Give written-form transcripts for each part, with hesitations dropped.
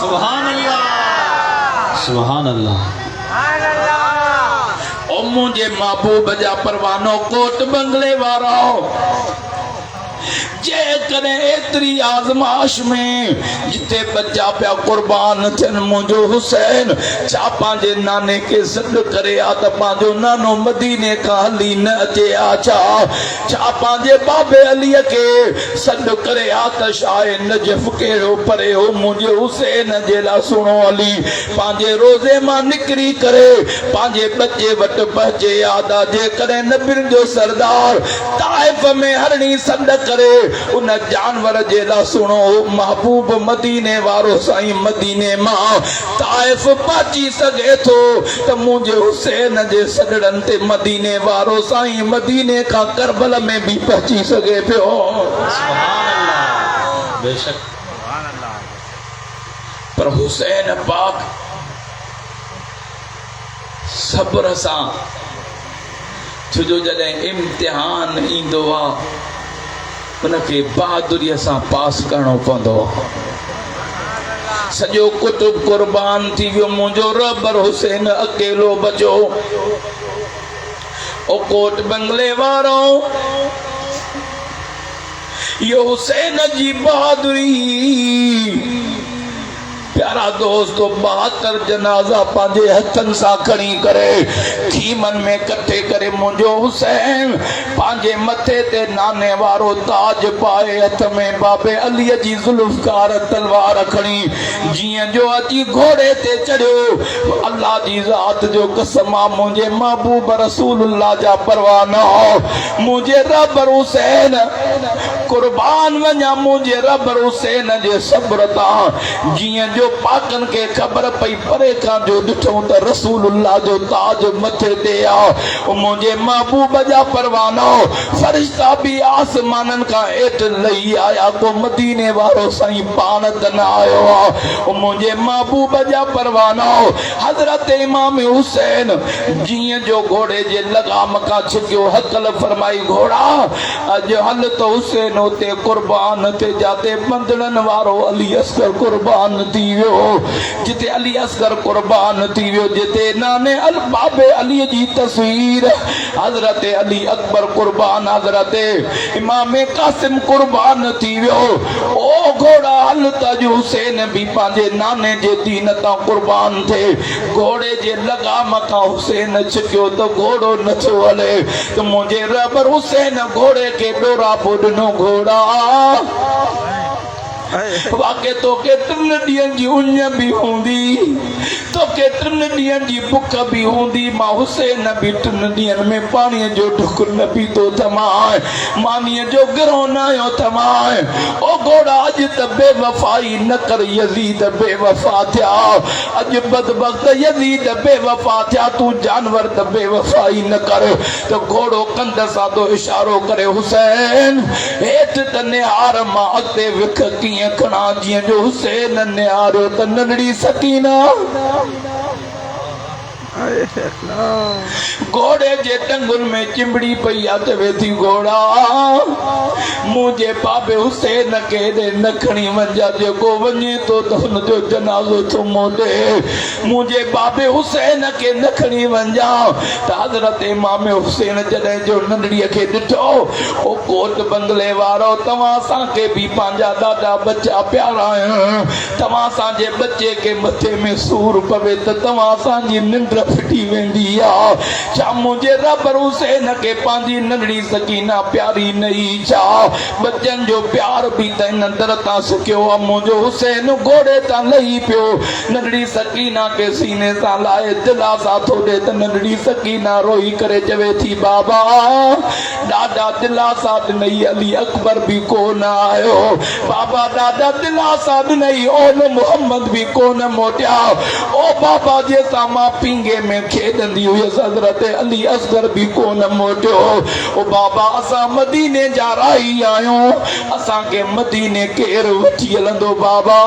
सुभान अल्लाह सुभान अल्लाह। ओ मुझे महबूब जा परवानो कोट बंगले वारा जे करे एतरी आजमाश में जिते बच्चा प्या कुर्बान थियन मुझो हुसैन छा पांजे नाने के सद करे आ त पांजो नानो मदीने का हली न अचे आचा छा पांजे बाबे अली के सद करे आ त शाय नजफ केड़ो परे हो मुझे हुसैन जेला सुनो अली पांजे रोजे मां निकरी करे पांजे बच्चे वट पहुंचे आदा जे करे नबिन जो सरदार ताइफ में हरणी सद करे उन जानवर जेला सुनो महबूब मदीने वारो साईं मदीने मां ताइफ पाची सके थो त मुझे हुसैन जे सडड़न ते मदीने वारो साईं मदीने का करबल में भी पहुंची सके पियो। सुभान अल्लाह बेशक सुभान अल्लाह। पर हुसैन पाक सब्र सां छो जॾहिं इम्तिहान ईंदो आहे उनके बहादुरी सां पास करणो पवंदो। सॼो कुतुब कुर्बान थी वियो मुंहिंजो रबर हुसैन अकेलो बचो। ओ कोट बंगले वारो यो हुसैन जी बहादुरी प्यारा दोस्तों 72 जनाजा पांजे हथन सा खणी करे खीमन में कट्ठे करे मुंहिंजो हुसैन पांजे मथे ते नाने वारो ताज पाए हथ में बाबे अली जी जुल्फकार तलवार खणी जियां जो अची घोड़े ते चढ़ियो अल्लाह जी ज़ात जो कसम आ मुंहिंजे महबूब रसूलुल्लाह जा परवाना मुंहिंजे रबर हुसैन कुर्बान वञा मुंहिंजे रबर हुसैन जे सब्र तां जियां जो पाकन के खबर पई परे का जो ॾिठो त रसूलुल्लाह जो ताज मथे ते आ मुंहिंजे महबूब जा परवानो फरिश्ता भी आसमानन का हेठ लही आया को मदीने वारो साईं पाण त न आयो आ मुंहिंजे महबूब जा परवानो हजरत इमाम हुसैन जियां जो घोड़े जे लगाम का छिकियो हकल फरमाई घोड़ा अज हल तो हुसैन होते कुर्बान थे जाते बंधड़न वारो अली असगर कुर्बान थी वियो जिते अली असगर कुर्बान थी वियो जिते नाने अल बाबे अली जी तस्वीर हजरत अली अकबर कुर्बान हजरत इमाम कासिम कुर्बान थी वियो ओ घोड़ा हल तज हुसैन भी पांजे नाने जे दीन ता कुर्बान थे घोड़े जे लगाम का हुसैन छिकियो तो घोड़ो नथो हले तो मुझे रबर हुसैन घोड़े के डोरा पुडनो घोड़ा वाके तो के 3 ॾींहंनि जी उञ भी हूंदी तो के 3 ॾींहंनि जी बुख भी हूंदी मां हुसैन भी 3 ॾींहंनि में पाणीअ जो ढुक न पीतो थमाए मानीअ जो गिरो न आयो थमाए ओ घोड़ा अॼु त बेवफाई न कर यज़ीद बेवफा थिया अॼु बदबख्त यज़ीद बेवफा थिया तू जानवर त बेवफाई न कर तो घोड़ो कंध सां तो इशारो करे हुसैन हेठि त निहार मां अॻिते विख कीअं खणा जियां जो हुसैन निहारियो त नंढड़ी सकीना घोड़े जे टंगुन में चिंबड़ी पई आ चवे थी घोड़ा मुझे बाबे हुसैन के दे न खणी वंजा जेको वञे तो त हुन जो जनाज़ो थो मोड़े मुझे बाबे हुसैन के न खणी वंजा त हज़रत इमाम हुसैन जॾहिं जो नंढड़ीअ खे ॾिठो ओ कोट बंगले वारो तव्हां सां के भी पंहिंजा ॾाढा बच्चा प्यारा आहिनि तव्हां सां जे बच्चे के मथे में सूर पवे त तव्हां सां जी निंड फिटी वेंदी आ छा मुझे रबर हुसैन के पांजी नंढड़ी सकीना प्यारी नहीं छा बच्चन जो प्यार भी तन अंदर ता सुकियो आ मुझो हुसैन घोड़े ता लही पियो नंढड़ी सकीना के सीने ता लाए दिलासा थोड़े त नंढड़ी सकीना रोई करे चवे थी बाबा दादा दिलासा नहीं अली अकबर भी कोन आयो बाबा दादा दिलासा नहीं ओन मोहम्मद भी कोन मोटिया ओ बाबा जे सामा पिंगे में खेदंदी हुई हजरत अली असगर भी कोन मोटियो ओ बाबा असा मदीने जा राही आयो असा के मदीने केर वठी हलंदो बाबा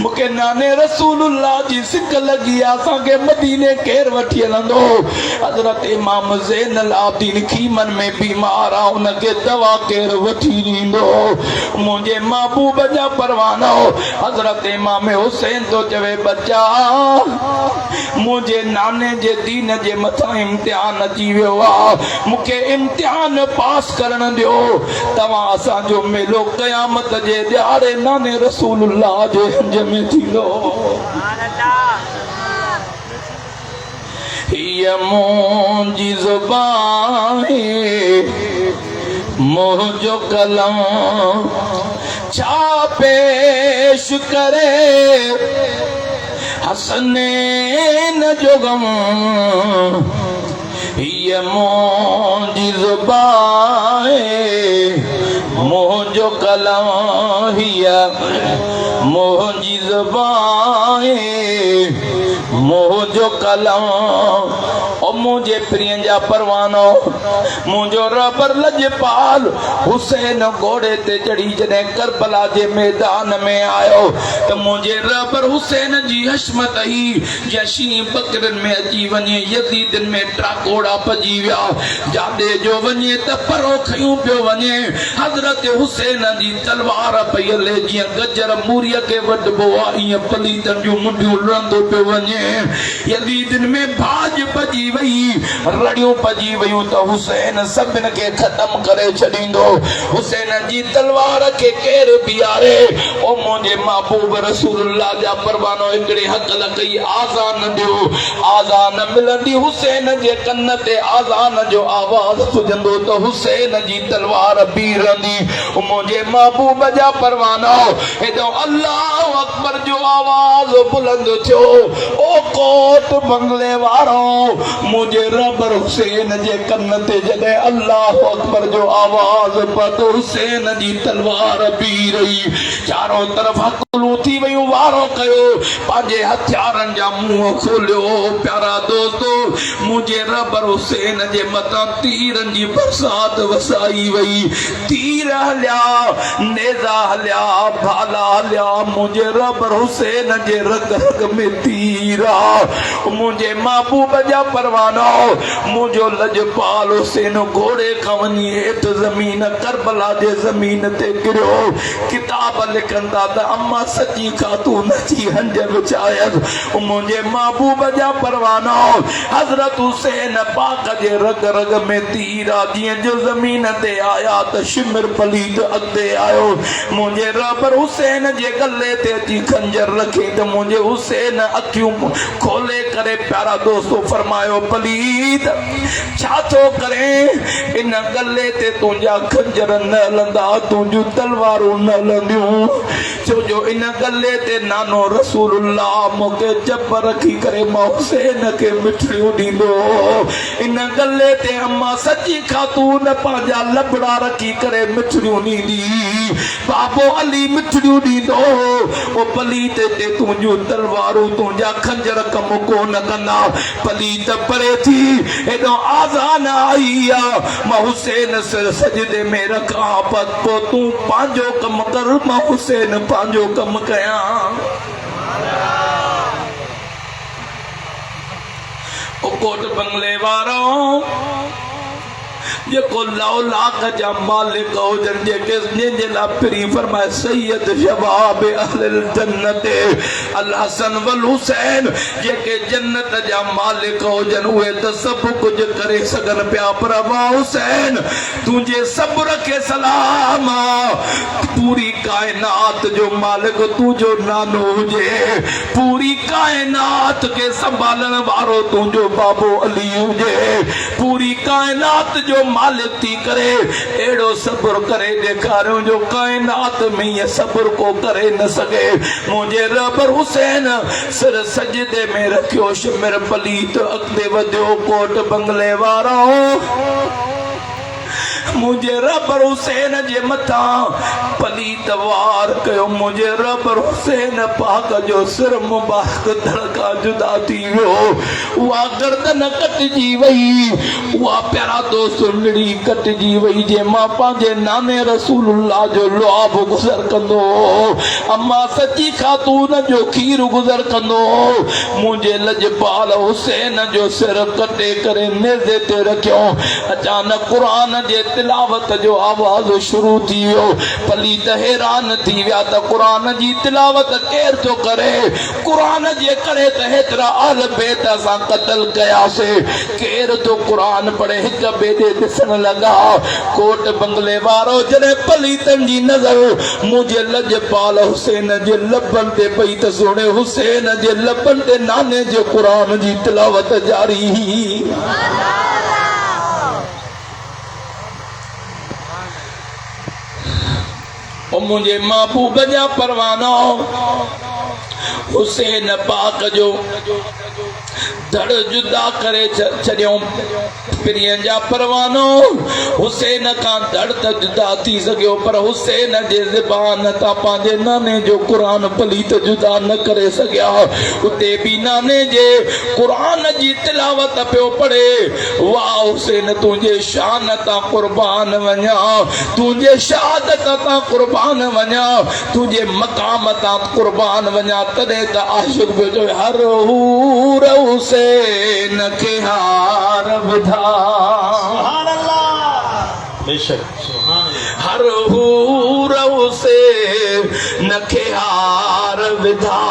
मुके नाने रसूलुल्लाह जी सिक लगी आसा के मदीने केर वठी हलंदो हजरत इमाम ज़ैनुल आबिदीन खीमन में बीमार आ उनके दवा केर वठी ॾींदो मुंहिंजे महबूब जा परवानो हजरत इमाम हुसैन तो चवे बच्चा मुंहिंजे नाने जे दीन जे मथां इम्तिहान अची वियो आहे मूंखे इम्तिहान पास करण ॾियो तव्हां असांजो मेलो क़यामत जे ॾियारे नाने रसूलुल्लाह जे हंज में थींदो हीअ मुंहिंजी ज़ुबान मुंहिंजो कलम छा पेश करे हसनैन जो गम हीअ मुंहिंजी ज़ुबान मुंहिंजो कलम हीअ मुंहिंजी ज़ुबान मुंहिंजो कलम ओ मुंहिंजे प्रिय जा परवानो मुंहिंजो रबर लजपाल हुसैन घोड़े ते चढ़ी जॾहिं करबला जे मैदान में आयो त मुंहिंजे रबर हुसैन जी हशमत ही जशी बकरनि में अची वञे यज़ीदनि में ट्राकोड़ा पजी विया जाॾे जो वञे त परो खयूं पियो वञे हज़रत हुसैन जी तलवार पई हले जीअं गजर मूरीअ खे वढिबो आहे ईअं पलीतनि जूं मुंडियूं लड़ंदो पियो वञे यज़ीदनि में भाज पजी वई रड़ियूं पजी वयूं त हुसैन सभिनि खे ख़त्म करे छॾींदो हुसैन जी तलवार खे केरु बीहारे ओ मुंहिंजे महबूब रसूलुल्लाह जा परवानो हिकिड़े हक़ल कई आज़ान ॾियो आज़ान मिलंदी हुसैन जे कन ते आज़ान जो आवाज़ पुॼंदो त हुसैन जी तलवार बीहंदी मुंहिंजे महबूब जा परवानो हेॾो अल्लाहु अकबर जो आवाज़ बुलंद थियो ओ कोट बंगले वारो मुंहिंजे रबर हुसैन जे कन ते जॾहिं अल्लाहु अकबर जो आवाज़ पतो हुसैन जी तलवार बीह रही चारों तरफ़ हकलूं थी वयूं वारो कयो पंहिंजे हथियारनि जा मुंहं खोलियो प्यारा दोस्तो मुंहिंजे रबर हुसैन जे मथां तीरनि जी बरसात वसाई वई तीर हलिया नेज़ा हलिया भाला हलिया मुंहिंजे रबर हुसैन जे रग रग में तीर मुंहिंजे महबूब जा परवानो मुंहिंजो लजपाल हुसैन घोड़े खां वञी हेठि ज़मीन करबला जे ज़मीन ते किरियो किताब लिखंदा त अम्मा सची ख़ातून जी हंज विछायसि मुंहिंजे महबूब जा परवानो हज़रत हुसैन पाक जे रग रग में तीर जीअं जो ज़मीन ते आया त शिमिर पलीत अॻिते आयो मुंहिंजे रबर हुसैन जे गले ते अची खंजर रखी त मुंहिंजे हुसैन अखियूं खोले करे प्यारा दोस्तो फरमायो पलीत छा थो करे इन गले ते तुंहिंजा खंजर न हलंदा तुंहिंजूं तलवारूं न हलंदियूं छो जो इन गले ते नानो रसूलुल्लाह मूंखे चप रखी करे मां हुसैन खे मिठड़ियूं ॾींदो इन गले ते अम्मा सची ख़ातून पंहिंजा लबड़ा रखी करे मिठड़ियूं ॾींदी बाबो अली मिठड़ियूं ॾींदो ओ पलीत ते तुंहिंजूं तलवारूं तुंहिंजा खंजर कम कोन कंदा पलीत परे थी हेॾो आज़ान आई आहे मां हुसैन सिर सजदे में रखां पोइ तूं पंहिंजो कमु कर मां हुसैन पंहिंजो कमु कयां ओ कोट बंगले वारो जेको लौ लाख जा मालिक हुजनि जेके जंहिंजे लाइ पिरी फरमाए सैयद शबाब अहल जन्नत अल हसन वल हुसैन जेके जन्नत जा मालिक हुजनि उहे त सभु कुझु करे सघनि पिया पर वाह हुसैन तुंहिंजे सब्र खे सलाम पूरी कायनात जो मालिक तुंहिंजो नानो हुजे पूरी कायनात खे संभालण वारो तुंहिंजो बाबो अली हुजे पूरी कायनात जो मालिक थी करे एड़ो सब्र करे ॾेखारियो जो कायनात में ये सब्र को करे न सके मुंहिंजे रबर हुसैन सिर सजदे में रखियो शिमिर पलीत अॻिते वधियो कोट बंगले वारो मुझे रब हुसैन जे मथा पलीत वार कयो मुझे रब हुसैन पाक जो सिर मुबारक धड़का जुदा थी वियो उहा गर्दन कटजी वई उहा प्यारा दोस्त सुंदड़ी कटजी वई जे मां पंहिंजे नाने रसूलुल्लाह जो लुआब गुज़र कंदो अम्मा सची खातून जो खीर गुज़र कंदो मुझे लजपाल हुसैन जो सिर कटे करे नेज़े ते रखियो अचानक कुरान जे तिलावत जो आवाज़ शुरू थी वियो पलीत हैरान थी विया त कुरान जी तिलावत केर थो करे कुरान जे करे त हेतिरा आल बेत असां क़त्ल कयासीं केर तो कुरान पढ़े हिक ॿिए ॾे ॾिसण लॻा कोट बंगले वारो जॾहिं पलीतन जी नज़र मुंहिंजे लजपाल हुसैन जे लबनि ते पई त सुणे हुसैन जे लबनि ते नाने जो कुरान जी तिलावत जारी ओ मुझे महबूब जा परवानो हुसैन पाक जो धड़ जुदा करे छड़ियो पिरियन जा परवानो हुसैन का धड़ त जुदा थी सकियो पर हुसैन जे ज़बान ता पंहिंजे नाने जो कुरान पलीत जुदा न करे सकिया उते भी नाने जे कुरान जी तिलावत पियो पढ़े वाह हुसैन तुझे शान ता कुर्बान वञा तुझे शहादत ता कुर्बान वञा तुझे मकाम ता कुर्बान वञा तॾहिं त आशिक़ पियो चवे हर हूर हुसैन के हार विधा सुभान अल्लाह बेशक सुभान अल्लाह हर हूर हुसैन के हार विधा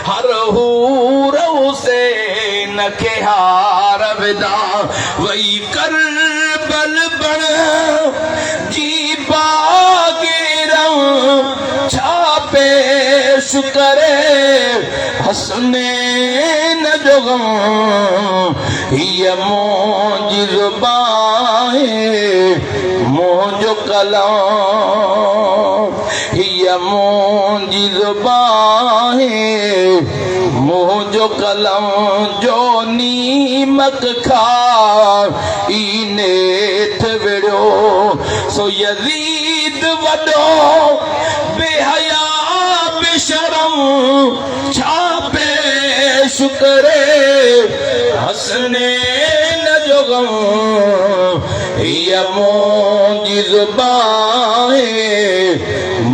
हर हूर हुसैन के हार विधा वही करबल बण जी बागिरं छा पेश करे हसनैन जो गम हिय मुंहिंजी ज़ुबान मुंहिंजो कलाम हिय मुंहिंजी ज़ुबान मुंहिंजो कलाम जो नीमक खा ई नेठ विड़ियो सो यज़ीद वॾो बेहया बेशरम छा पेश करे हसनैन जो गम हिय मुंहिंजी ज़ुबान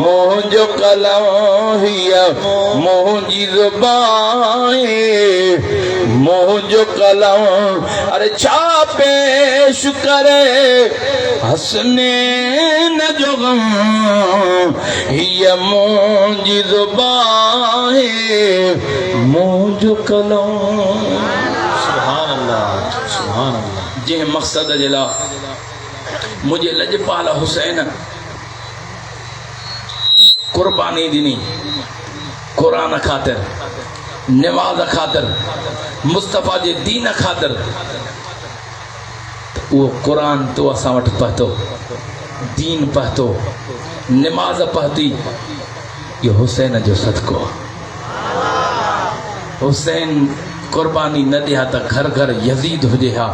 मुंहिंजो कलाम हिय मुंहिंजी ज़ुबान मुंहिंजो कलाम अरे छा पेश करे हसनैन जो गम हिय मुंहिंजी ज़ुबान मुंहिंजो कलाम सुभान अल्लाह सुभान अल्लाह जंहिं मक़सद जे लाइ मुंहिंजे लजपाल हुसैन कुर्बानी ॾिनी क़ुरान ख़ातिर नमाज़ ख़ातिर मुस्तफ़ा जे दीन ख़ातिर वो कुरान तो असां वटि पढ़तो दीन पढ़तो नमाज़ पढ़ती ये हुसैन जो सदको हुसैन कुर्बानी न दिया त घर घर यजीद हुजे हा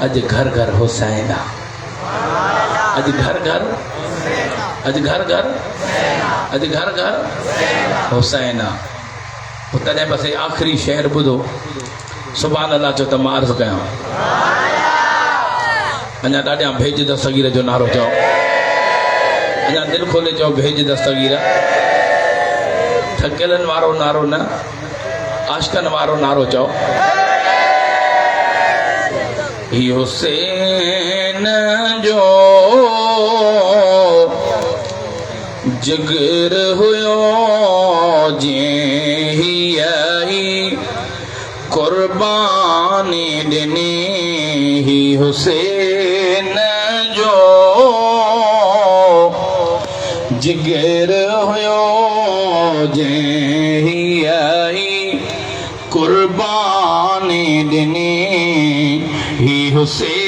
अज घर घर हुसैन अज घर घर अज घर घर अज घर घर हुसैन तॾहिं बसि आख़िरी शेर ॿुधो सुभान अल्लाह चओ त मां अर्ज़ कयां अञा ॾाढा भेज दस्तगीर जो नारो चओ अञा दिलि खोले चओ भेज दस्तगीर ठकियलनि वारो नारो न आशिक़नि वारो नारो चओ ही हुसैन जो जिगर हुयो जंहिं हीअ कुर्बानी ॾिनी ही हुसैन जो जिगर हुयो जंहिं हीअ कुर्बानी ॾिनी ही हुसैन